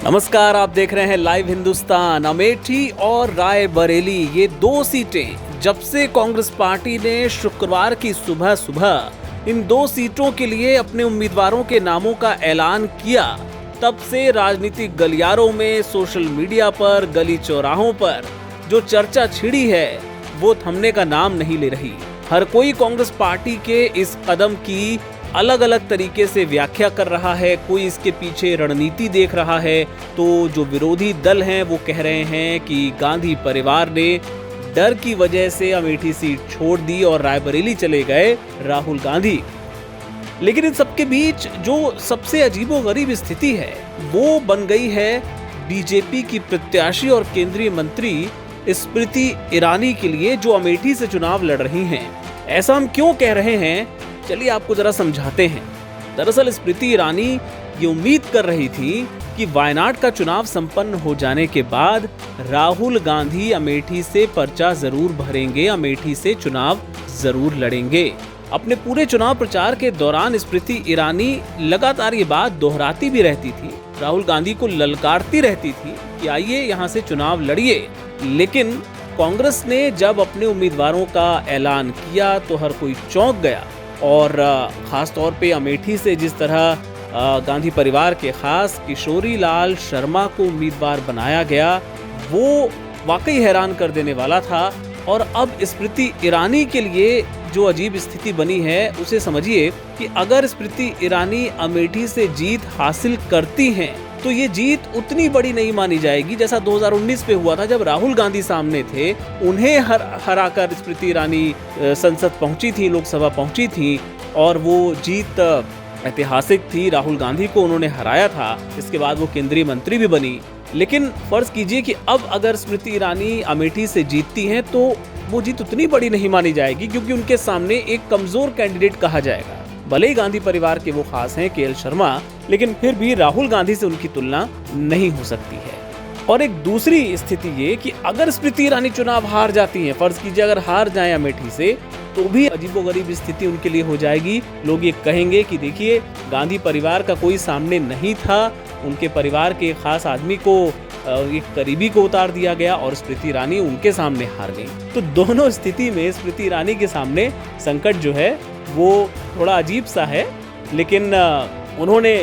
नमस्कार, आप देख रहे हैं लाइव हिंदुस्तान। अमेठी और रायबरेली ये दो सीटें जब से कांग्रेस पार्टी ने शुक्रवार की सुबह सुबह इन दो सीटों के लिए अपने उम्मीदवारों के नामों का ऐलान किया, तब से राजनीतिक गलियारों में, सोशल मीडिया पर, गली चौराहों पर जो चर्चा छिड़ी है वो थमने का नाम नहीं ले रही। हर कोई कांग्रेस पार्टी के इस कदम की अलग अलग तरीके से व्याख्या कर रहा है। कोई इसके पीछे रणनीति देख रहा है, तो जो विरोधी दल हैं वो कह रहे हैं कि गांधी परिवार ने डर की वजह से अमेठी सीट छोड़ दी और रायबरेली चले गए राहुल गांधी। लेकिन इन सबके बीच जो सबसे अजीबोगरीब स्थिति है वो बन गई है बीजेपी की प्रत्याशी और केंद्रीय मंत्री स्मृति ईरानी के लिए, जो अमेठी से चुनाव लड़ रही हैं। ऐसा हम क्यों कह रहे हैं, चलिए आपको जरा समझाते हैं। दरअसल स्मृति ईरानी ये उम्मीद कर रही थी कि वायनाड का चुनाव संपन्न हो जाने के बाद राहुल गांधी अमेठी से पर्चा जरूर भरेंगे, अमेठी से चुनाव जरूर लड़ेंगे। अपने पूरे चुनाव प्रचार के दौरान स्मृति ईरानी लगातार ये बात दोहराती भी रहती थी, राहुल गांधी को ललकारती रहती थी कि आइए यहाँ से चुनाव लड़िए। लेकिन कांग्रेस ने जब अपने उम्मीदवारों का ऐलान किया तो हर कोई चौंक गया, और खास तौर पे अमेठी से जिस तरह गांधी परिवार के खास किशोरी लाल शर्मा को उम्मीदवार बनाया गया वो वाकई हैरान कर देने वाला था। और अब स्मृति ईरानी के लिए जो अजीब स्थिति बनी है उसे समझिए कि अगर स्मृति ईरानी अमेठी से जीत हासिल करती हैं तो ये जीत उतनी बड़ी नहीं मानी जाएगी जैसा 2019 में हुआ था, जब राहुल गांधी सामने थे। उन्हें हराकर स्मृति ईरानी संसद पहुंची थी, लोकसभा पहुंची थी, और वो जीत ऐतिहासिक थी। राहुल गांधी को उन्होंने हराया था, इसके बाद वो केंद्रीय मंत्री भी बनी। लेकिन फर्ज कीजिए कि अब अगर स्मृति ईरानी अमेठी से जीतती हैं तो वो जीत उतनी बड़ी नहीं मानी जाएगी, क्योंकि उनके सामने एक कमजोर कैंडिडेट कहा जाएगा। भले ही गांधी परिवार के वो खास हैं के.एल. शर्मा, लेकिन फिर भी राहुल गांधी से उनकी तुलना नहीं हो सकती है। और एक दूसरी स्थिति ये कि अगर स्मृति ईरानी चुनाव हार जाती हैं, फर्ज कीजिए अगर हार जाएं अमेठी से, तो भी अजीबोगरीब स्थिति उनके लिए हो जाएगी। लोग ये कहेंगे कि देखिए गांधी परिवार का कोई सामने नहीं था, उनके परिवार के खास आदमी को, एक करीबी को उतार दिया गया और स्मृति ईरानी उनके सामने हार गई। तो दोनों स्थिति में स्मृति ईरानी के सामने संकट जो है वो थोड़ा अजीब सा है। लेकिन उन्होंने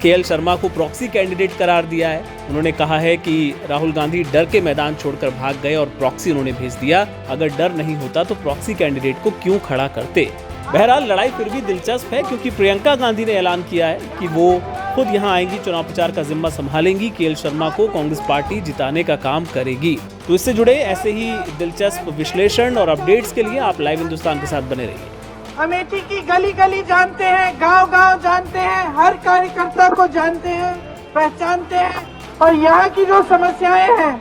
के.एल. शर्मा को प्रॉक्सी कैंडिडेट करार दिया है। उन्होंने कहा है कि राहुल गांधी डर के मैदान छोड़कर भाग गए और प्रॉक्सी उन्होंने भेज दिया। अगर डर नहीं होता तो प्रॉक्सी कैंडिडेट को क्यों खड़ा करते। बहरहाल लड़ाई फिर भी दिलचस्प है, क्योंकि प्रियंका गांधी ने ऐलान किया है कि वो खुद यहाँ आएंगी, चुनाव प्रचार का जिम्मा संभालेंगी, के.एल. शर्मा को कांग्रेस पार्टी जिताने का काम करेगी। तो इससे जुड़े ऐसे ही दिलचस्प विश्लेषण और अपडेट्स के लिए आप लाइव हिंदुस्तान के साथ बने रहिए। अमेठी की गली गली जानते हैं, गांव गांव जानते हैं, हर कार्यकर्ता को जानते हैं, पहचानते हैं, और यहाँ की जो समस्याएं हैं,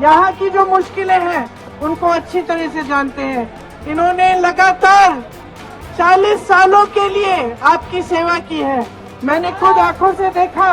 यहाँ की जो मुश्किलें हैं, उनको अच्छी तरह से जानते हैं। इन्होंने लगातार 40 सालों के लिए आपकी सेवा की है। मैंने खुद आंखों से देखा